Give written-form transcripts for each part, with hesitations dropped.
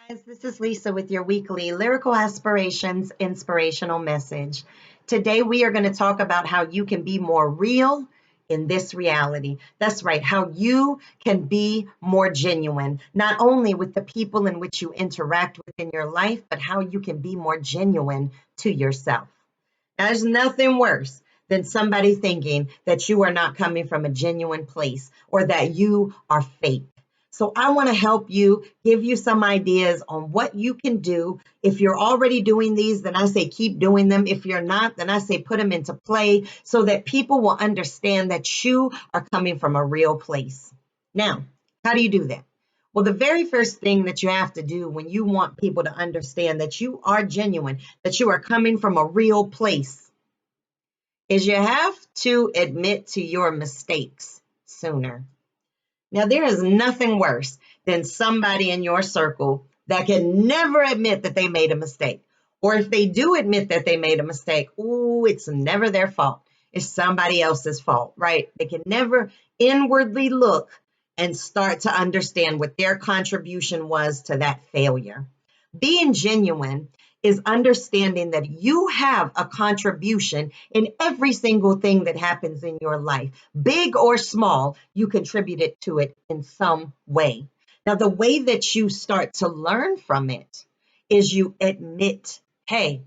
Guys, this is Lisa with your weekly Lyrical Aspirations inspirational message. Today, we are going to talk about how you can be more real in this reality. That's right, how you can be more genuine, not only with the people in which you interact with in your life, but how you can be more genuine to yourself. Now, there's nothing worse than somebody thinking that you are not coming from a genuine place or that you are fake. So, I want to help you, give you some ideas on what you can do. If you're already doing these, then I say keep doing them. If you're not, then I say put them into play so that people will understand that you are coming from a real place. Now, how do you do that? Well, the very first thing that you have to do when you want people to understand that you are genuine, that you are coming from a real place, is you have to admit to your mistakes sooner. Now, there is nothing worse than somebody in your circle that can never admit that they made a mistake. Or if they do admit that they made a mistake, ooh, it's never their fault. It's somebody else's fault, right? They can never inwardly look and start to understand what their contribution was to that failure. Being genuine is understanding that you have a contribution in every single thing that happens in your life, big or small, you contributed to it in some way. Now, the way that you start to learn from it is you admit, hey,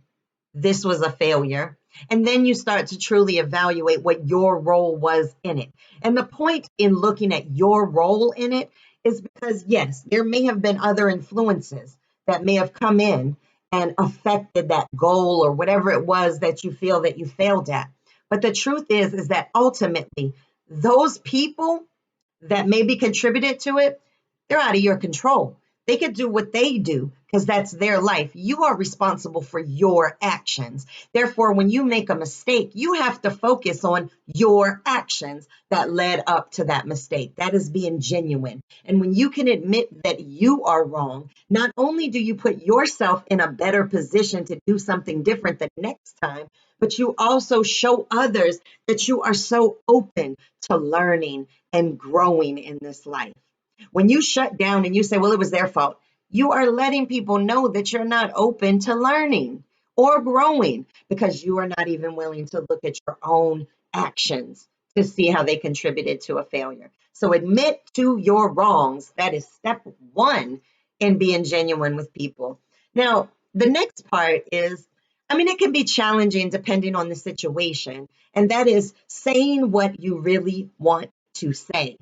this was a failure. And then you start to truly evaluate what your role was in it. And the point in looking at your role in it is because, yes, there may have been other influences that may have come in and affected that goal or whatever it was that you feel that you failed at. But the truth is that ultimately, those people that maybe contributed to it, they're out of your control. They could do what they do because that's their life. You are responsible for your actions. Therefore, when you make a mistake, you have to focus on your actions that led up to that mistake. That is being genuine. And when you can admit that you are wrong, not only do you put yourself in a better position to do something different the next time, but you also show others that you are so open to learning and growing in this life. When you shut down and you say, well, it was their fault, you are letting people know that you're not open to learning or growing because you are not even willing to look at your own actions to see how they contributed to a failure. So admit to your wrongs. That is step one in being genuine with people. Now, the next part is, it can be challenging depending on the situation, and that is saying what you really want to say.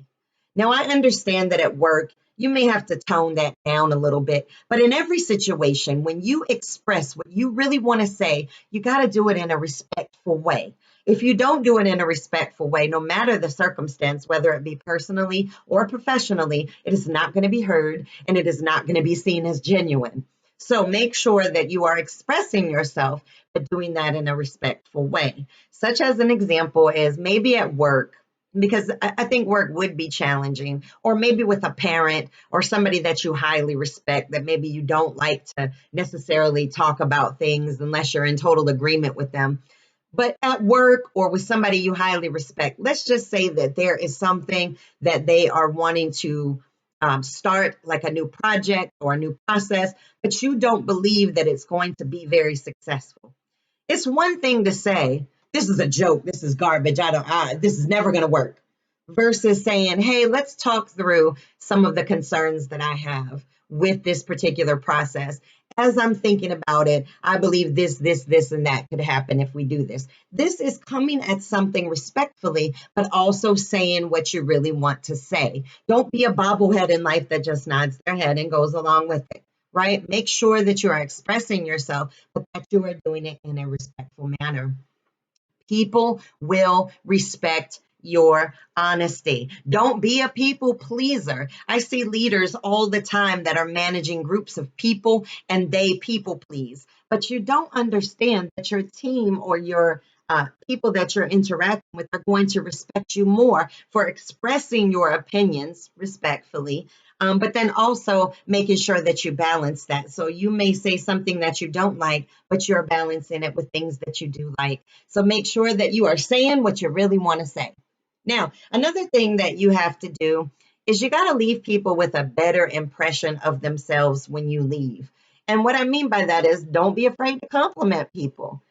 Now, I understand that at work, you may have to tone that down a little bit, but in every situation, when you express what you really want to say, you got to do it in a respectful way. If you don't do it in a respectful way, no matter the circumstance, whether it be personally or professionally, it is not going to be heard and it is not going to be seen as genuine. So make sure that you are expressing yourself, but doing that in a respectful way. Such as an example is maybe at work, because I think work would be challenging, or maybe with a parent or somebody that you highly respect that maybe you don't like to necessarily talk about things unless you're in total agreement with them. But at work or with somebody you highly respect, let's just say that there is something that they are wanting to start, like a new project or a new process, but you don't believe that it's going to be very successful. It's one thing to say, this is a joke, this is garbage, this is never going to work, versus saying, hey, let's talk through some of the concerns that I have with this particular process. As I'm thinking about it, I believe this, and that could happen if we do this. This is coming at something respectfully, but also saying what you really want to say. Don't be a bobblehead in life that just nods their head and goes along with it, right? Make sure that you are expressing yourself, but that you are doing it in a respectful manner. People will respect your honesty. Don't be a people pleaser. I see leaders all the time that are managing groups of people and they people please, but you don't understand that your team or your people that you're interacting with are going to respect you more for expressing your opinions respectfully, but then also making sure that you balance that. So you may say something that you don't like, but you're balancing it with things that you do like. So make sure that you are saying what you really want to say. Now, another thing that you have to do is you got to leave people with a better impression of themselves when you leave. And what I mean by that is don't be afraid to compliment people.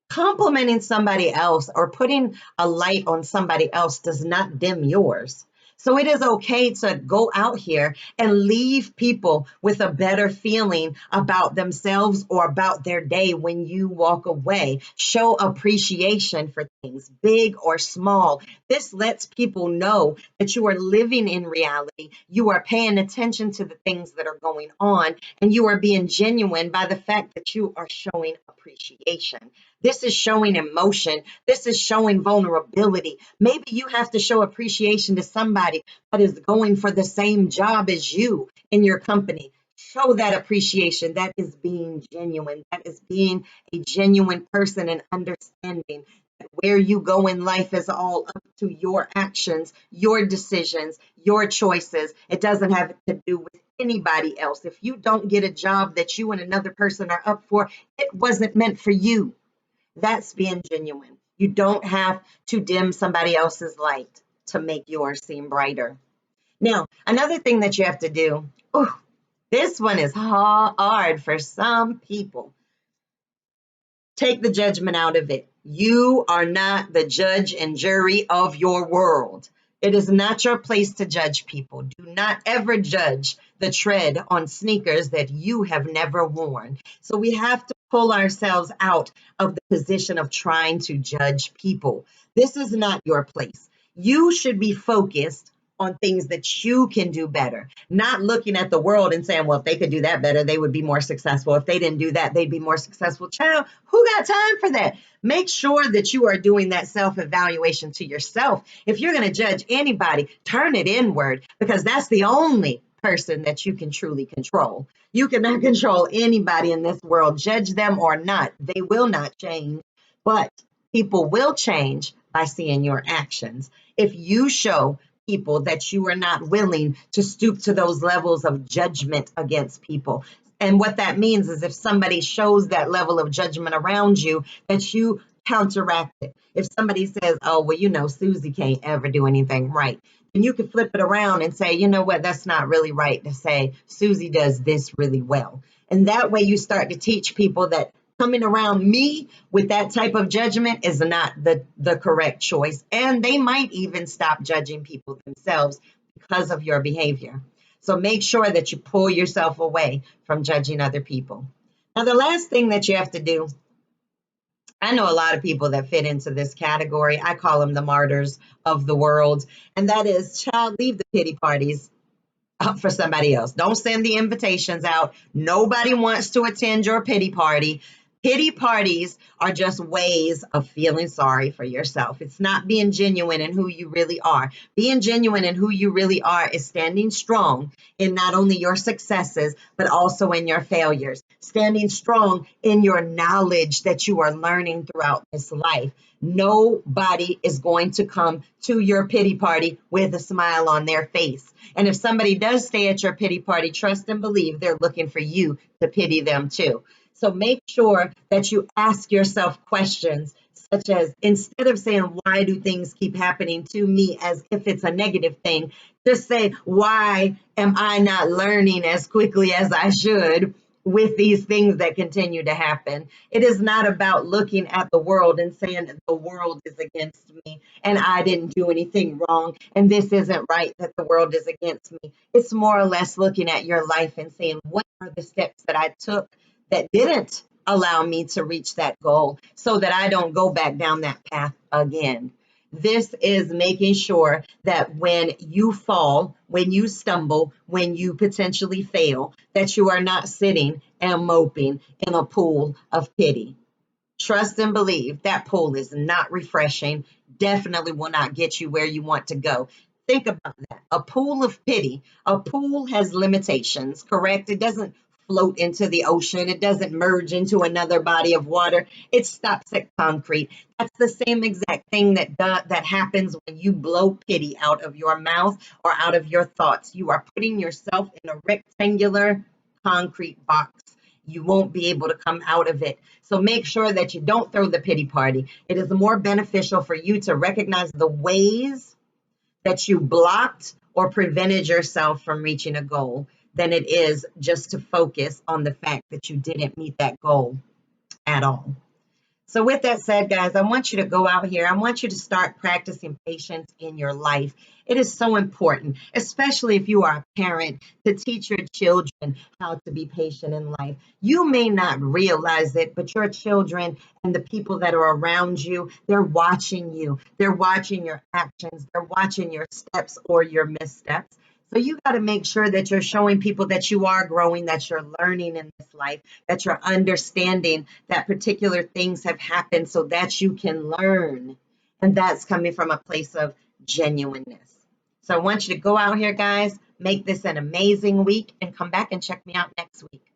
Complimenting somebody else or putting a light on somebody else does not dim yours. So it is okay to go out here and leave people with a better feeling about themselves or about their day when you walk away. Show appreciation for things, big or small. This lets people know that you are living in reality. You are paying attention to the things that are going on, and you are being genuine by the fact that you are showing appreciation. This is showing emotion. This is showing vulnerability. Maybe you have to show appreciation to somebody that is going for the same job as you in your company. Show that appreciation. That is being genuine. That is being a genuine person and understanding that where you go in life is all up to your actions, your decisions, your choices. It doesn't have to do with anybody else. If you don't get a job that you and another person are up for, it wasn't meant for you. That's being genuine. You don't have to dim somebody else's light to make yours seem brighter. Now, another thing that you have to do, this one is hard for some people. Take the judgment out of it. You are not the judge and jury of your world. It is not your place to judge people. Do not ever judge the tread on sneakers that you have never worn. So we have to pull ourselves out of the position of trying to judge people. This is not your place. You should be focused on things that you can do better, not looking at the world and saying, well, if they could do that better, they would be more successful. If they didn't do that, they'd be more successful. Child, who got time for that? Make sure that you are doing that self-evaluation to yourself. If you're going to judge anybody, turn it inward, because that's the only person that you can truly control. You cannot control anybody in this world, judge them or not. They will not change, but people will change by seeing your actions. If you show people that you are not willing to stoop to those levels of judgment against people. And what that means is if somebody shows that level of judgment around you, that you counteract it. If somebody says, oh, well, Susie can't ever do anything right, then you can flip it around and say, you know what, that's not really right to say Susie does this really well. And that way you start to teach people that coming around me with that type of judgment is not the correct choice. And they might even stop judging people themselves because of your behavior. So make sure that you pull yourself away from judging other people. Now, the last thing that you have to do, I know a lot of people that fit into this category. I call them the martyrs of the world. And that is, child, leave the pity parties up for somebody else. Don't send the invitations out. Nobody wants to attend your pity party. Pity parties are just ways of feeling sorry for yourself. It's not being genuine in who you really are. Being genuine in who you really are is standing strong in not only your successes, but also in your failures. Standing strong in your knowledge that you are learning throughout this life. Nobody is going to come to your pity party with a smile on their face. And if somebody does stay at your pity party, trust and believe they're looking for you to pity them too. So make sure that you ask yourself questions such as, instead of saying, why do things keep happening to me, as if it's a negative thing, just say, why am I not learning as quickly as I should with these things that continue to happen? It is not about looking at the world and saying that the world is against me and I didn't do anything wrong and this isn't right that the world is against me. It's more or less looking at your life and saying, what are the steps that I took that didn't allow me to reach that goal so that I don't go back down that path again? This is making sure that when you fall, when you stumble, when you potentially fail, that you are not sitting and moping in a pool of pity. Trust and believe that pool is not refreshing, definitely will not get you where you want to go. Think about that. A pool of pity, a pool has limitations, correct? It doesn't float into the ocean. It doesn't merge into another body of water. It stops at concrete. That's the same exact thing that happens when you blow pity out of your mouth or out of your thoughts. You are putting yourself in a rectangular concrete box. You won't be able to come out of it. So make sure that you don't throw the pity party. It is more beneficial for you to recognize the ways that you blocked or prevented yourself from reaching a goal than it is just to focus on the fact that you didn't meet that goal at all. So with that said, guys, I want you to go out here. I want you to start practicing patience in your life. It is so important, especially if you are a parent, to teach your children how to be patient in life. You may not realize it, but your children and the people that are around you, they're watching you. They're watching your actions. They're watching your steps or your missteps. So you got to make sure that you're showing people that you are growing, that you're learning in this life, that you're understanding that particular things have happened so that you can learn. And that's coming from a place of genuineness. So I want you to go out here, guys, make this an amazing week, and come back and check me out next week.